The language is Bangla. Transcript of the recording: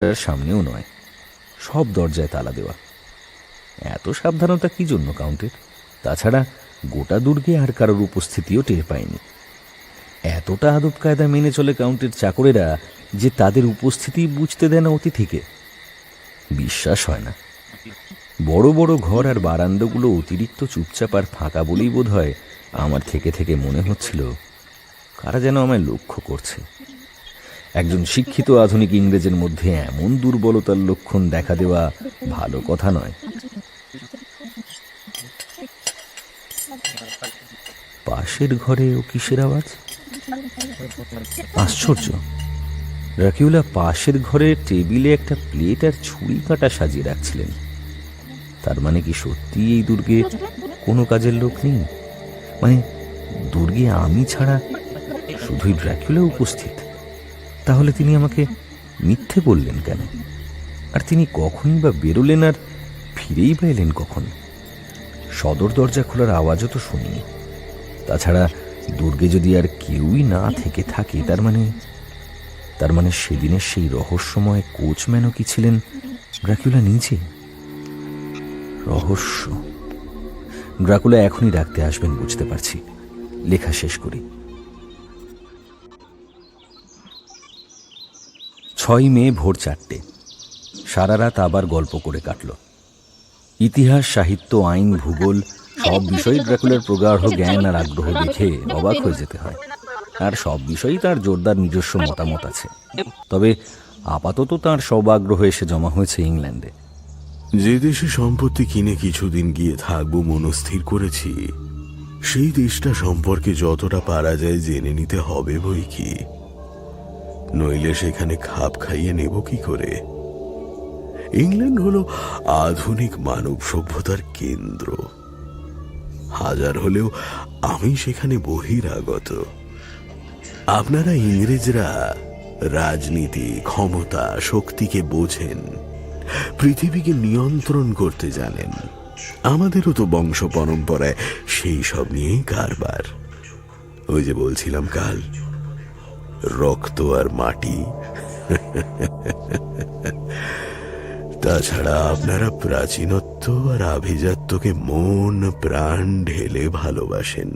সামনেও নয়, সব দরজায় তালা দেওয়া। এত সাবধানতা কি জন্য কাউন্টের? তাছাড়া গোটা দুর্গে আর কারোর উপস্থিতিও টের পায়নি। এতটা আদব কায়দা মেনে চলে কাউন্টের চাকরেরা যে তাদের উপস্থিতি বুঝতে দেয় না অতিথিকে। বিশ্বাস হয় না। বড় বড় ঘর আর বারান্দাগুলো অতিরিক্ত চুপচাপ আর ফাঁকা বলেই বোধ হয় আমার থেকে থেকে মনে হচ্ছিল কারা যেন আমায় লক্ষ্য করছে। একজন শিক্ষিত আধুনিক ইংরেজের মধ্যে এমন দুর্বলতার লক্ষণ দেখা দেওয়া ভালো কথা নয়। পাশের ঘরে ও কিসের আওয়াজ? আশ্চর্য, ড্রাকুলা পাশের ঘরে টেবিলে একটা প্লেট আর ছুরি কাঁটা সাজিয়ে রাখছিলেন। তার মানে কি সত্যি এই দুর্গে কোনো কাজের লোক নেই? মানে দুর্গে আমি ছাড়া শুধুই ড্রাকুলা উপস্থিত? তাহলে তিনি আমাকে মিথ্যে বললেন কেন? আর তিনি কখনই বা বেরোলেন আর ফিরেই বা এলেন কখন? সদর দরজা খোলার আওয়াজও তো শুনিনি। তাছাড়া দুর্গে যদি আর কেউই না থেকে থাকে, তার মানে সেদিনের সেই রহস্যময় কোচম্যানও কি ছিলেন ড্রাকুলা নিজে? রহস্য। ড্রাকুলা এখনই ডাকতে আসবেন বুঝতে পারছি। লেখা শেষ করি। 6 মে ভোর 4টে। সারা রাত আবার গল্প করে কাটল। ইতিহাস, সাহিত্য, আইন, ভূগোল সব বিষয়ই ড্রাকুলার প্রগাঢ় জ্ঞান আর আগ্রহ দেখে অবাক হয়ে যেতে হয়। আর সব বিষয়ই তার জোরদার নিজস্ব মতামত আছে। তবে আপাতত তার সব আগ্রহ এসে জমা হয়েছে ইংল্যান্ডে। যে দেশে সম্পত্তি কিনে কিছুদিন গিয়ে থাকবো মনস্থির করেছি, সেই দেশটা সম্পর্কে যতটা পারা যায় জেনে নিতে হবে বই কি। নইলে সেখানে খাপ খাইয়ে নেব কি করে? ইংল্যান্ড হলো আধুনিক মানব সভ্যতার কেন্দ্র। হাজার হলেও আমি সেখানে বহিরাগত। আপনারা ইংরেজরা রাজনীতি, ক্ষমতা, শক্তিকে বোঝেন, পৃথিবীকে নিয়ন্ত্রণ করতে জানেন। আমাদেরও তো বংশ পরম্পরায় সেই সব নিয়েই কারবার। ওই যে বলছিলাম কাল, রক্ত আর মাটি। তাছাড়া আপনারা প্রাচীনত্ব আর আভিজাত্যকে মন প্রাণ ঢেলে ভালোবাসেন।